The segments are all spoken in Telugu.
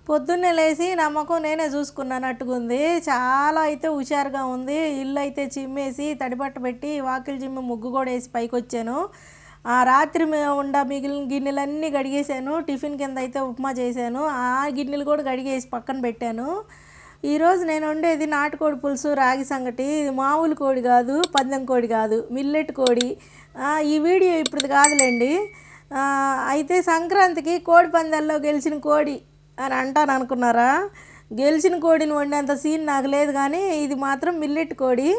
పొద్దున్నే లేచి నా మొఖం నేనే చూసుకున్నట్టుగుంది. చాలా అయితే హుషారుగా ఉంది. ఇల్లు అయితే చిమ్మేసి తడిబట్ట పెట్టి వాకిలి చిమ్మి ముగ్గు కూడా వేసి పైకొచ్చాను. రాత్రి మిగిలిన గిన్నెలన్నీ కడిగేశాను. టిఫిన్ కింద అయితే ఉప్మా చేశాను. ఆ గిన్నెలు కూడా కడిగేసి పక్కన పెట్టాను. ఈరోజు నేను వండేది నాటుకోడి పులుసు రాగి సంగటి. ఇది మామూలు కోడి కాదు, పందెం కోడి కాదు, మిల్లెట్ కోడి. ఈ వీడియో ఇప్పుడు కాదులేండి. అయితే సంక్రాంతికి కోడి పందాల్లో గెలిచిన కోడి అని అంటాను అనుకున్నారా? గెలిచిన కోడిని వండేంత సీన్ నాకు లేదు, కానీ ఇది మాత్రం మిల్లెట్ కోడి.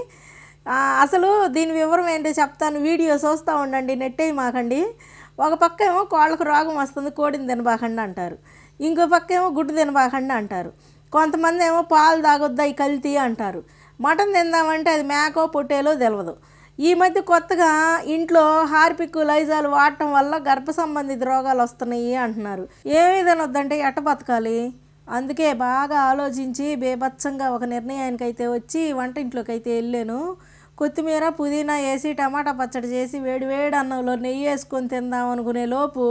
అసలు దీని వివరం ఏంటో చెప్తాను, వీడియో చూస్తూ ఉండండి, నెట్టేయి మాకండి. ఒక పక్క ఏమో కోళ్ళకు రోగం వస్తుంది, కోడిని తినబాకండి అంటారు. ఇంకో పక్క ఏమో గుడ్డు తినబాకండి అంటారు. కొంతమంది ఏమో పాలు తాగొద్దా ఈ కల్తీ అంటారు. మటన్ తిందామంటే అది మేకో పొట్టేలో తెలియదు. ఈ మధ్య కొత్తగా ఇంట్లో హార్పిక్ లైజాలు వాడటం వల్ల గర్భ సంబంధిత రోగాలు వస్తున్నాయి అంటున్నారు. ఏమీ తినొద్దంటే ఎట్ట బతకాలి? అందుకే బాగా ఆలోచించి బేభత్సంగా ఒక నిర్ణయానికి అయితే వచ్చి వంటింట్లోకి అయితే వెళ్ళాను. కొత్తిమీర పుదీనా వేసి టమాటా పచ్చడి చేసి వేడి వేడి అన్నంలో నెయ్యి వేసుకొని తిందాం అనుకునే లోపు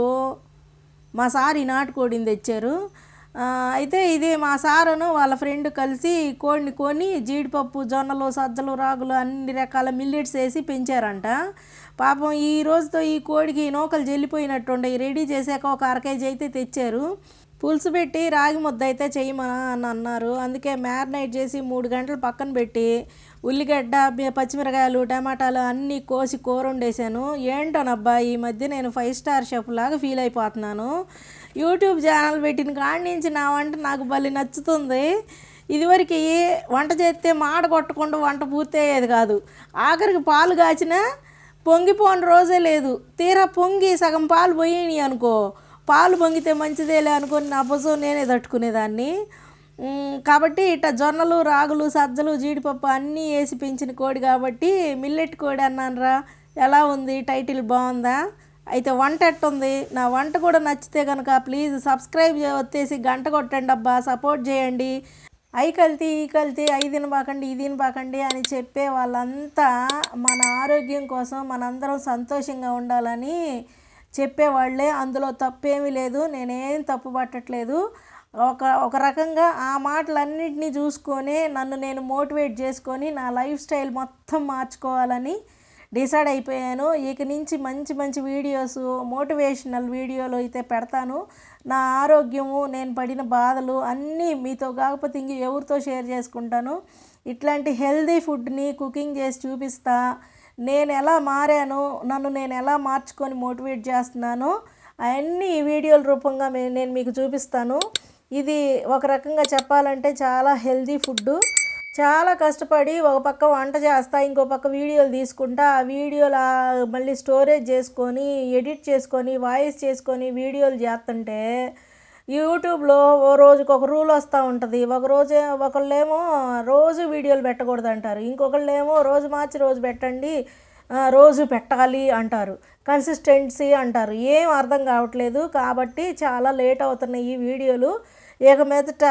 మా సార్ ఈ నాటుకోడిని తెచ్చారు. అయితే ఇది మా సారును వాళ్ళ ఫ్రెండ్ కలిసి కోడిని కొని జీడిపప్పు, జొన్నలు, సజ్జలు, రాగులు అన్ని రకాల మిల్లెట్స్ వేసి పెంచారంట. పాపం ఈ రోజుతో ఈ కోడికి నూకలు జల్లిపోయినట్టుండే. రెడీ చేశాక ఒక అరకేజీ అయితే తెచ్చారు. పులుసు పెట్టి రాగి ముద్ద అయితే చేయమని అని అన్నారు. అందుకే మ్యారినేట్ చేసి 3 గంటలు పక్కన పెట్టి ఉల్లిగడ్డ, పచ్చిమిరకాయలు, టమాటాలు అన్నీ కోసి కూర వండేసాను. ఏంటోనబ్బా ఈ మధ్య నేను 5 స్టార్ షెఫ్ లాగా ఫీల్ అయిపోతున్నాను. యూట్యూబ్ ఛానల్ పెట్టిన కాడి నుంచి నా వంట నాకు భలే నచ్చుతుంది. ఇదివరకు వంట చేస్తే మాట కొట్టకుండా వంట పూర్తయ్యేది కాదు. ఆఖరికి పాలు కాచినా పొంగిపోని రోజే లేదు. తీరా పొంగి సగం పాలు పోయినాయి అనుకో, పాలు పొంగితే మంచిదేలే అనుకొని నా పొజం నేనే తట్టుకునేదాన్ని. కాబట్టి ఇట్లా జొన్నలు, రాగులు, సజ్జలు, జీడిపప్పు అన్నీ వేసి పెంచిన కోడి కాబట్టి మిల్లెట్ కోడి అన్నానరా. ఎలా ఉంది? టైటిల్ బాగుందా? అయితే వంట ఎట్టుంది? నా వంట కూడా నచ్చితే కనుక ప్లీజ్ సబ్స్క్రైబ్ వచ్చేసి గంట కొట్టండి అబ్బా, సపోర్ట్ చేయండి. అయి కల్తీ ఈ కల్తీ, అయి తినబాకండి ఇది తినబాకండి అని చెప్పే వాళ్ళంతా మన ఆరోగ్యం కోసం మనందరం సంతోషంగా ఉండాలని చెప్పేవాళ్ళే. అందులో తప్పేమీ లేదు, నేనేం తప్పు పట్టట్లేదు. ఒక రకంగా ఆ మాటలన్నింటినీ చూసుకొని నన్ను నేను మోటివేట్ చేసుకొని నా లైఫ్ స్టైల్ మొత్తం మార్చుకోవాలని డిసైడ్ అయిపోయాను. ఇక నుంచి మంచి మంచి వీడియోస్, మోటివేషనల్ వీడియోలు అయితే పెడతాను. నా ఆరోగ్యము, నేను పడిన బాధలు అన్నీ మీతో కాకపోతే ఇంక ఎవరితో షేర్ చేసుకుంటాను. ఇట్లాంటి హెల్దీ ఫుడ్ని కుకింగ్ చేసి చూపిస్తా. నేను ఎలా మారాను, నన్ను నేను ఎలా మార్చుకొని మోటివేట్ చేస్తున్నాను అవన్నీ ఈ వీడియోల రూపంగా నేను మీకు చూపిస్తాను. ఇది ఒక రకంగా చెప్పాలంటే చాలా హెల్దీ ఫుడ్డు. చాలా కష్టపడి ఒక పక్క వంట చేస్తా, ఇంకో పక్క వీడియోలు తీసుకుంటా. ఆ వీడియోలు మళ్ళీ స్టోరేజ్ చేసుకొని, ఎడిట్ చేసుకొని, వాయిస్ చేసుకొని వీడియోలు చేస్తుంటే యూట్యూబ్లో ఓ రోజుకి ఒక రూల్ వస్తూ ఉంటుంది. ఒకళ్ళేమో రోజు వీడియోలు పెట్టకూడదు అంటారు, ఇంకొకళ్ళేమో రోజు మార్చి రోజు పెట్టండి, రోజు పెట్టాలి అంటారు, కన్సిస్టెన్సీ అంటారు. ఏం అర్థం కావట్లేదు. కాబట్టి చాలా లేట్ అవుతున్నాయి ఈ వీడియోలు. ఇక మీదట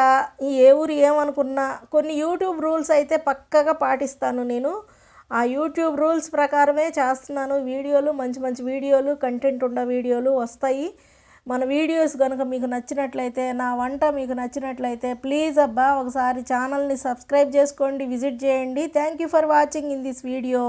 ఏ ఊరు ఏమనుకున్నా కొన్ని యూట్యూబ్ రూల్స్ అయితే పక్కగా పాటిస్తాను నేను. ఆ యూట్యూబ్ రూల్స్ ప్రకారమే చేస్తున్నాను వీడియోలు. మంచి మంచి వీడియోలు, కంటెంట్ ఉన్న వీడియోలు వస్తాయి. మన వీడియోస్ కనుక మీకు నచ్చినట్లయితే, నా వంట మీకు నచ్చినట్లయితే ప్లీజ్ అబ్బా ఒకసారి ఛానల్ని సబ్స్క్రైబ్ చేసుకోండి, విజిట్ చేయండి. Thank you for watching in this video.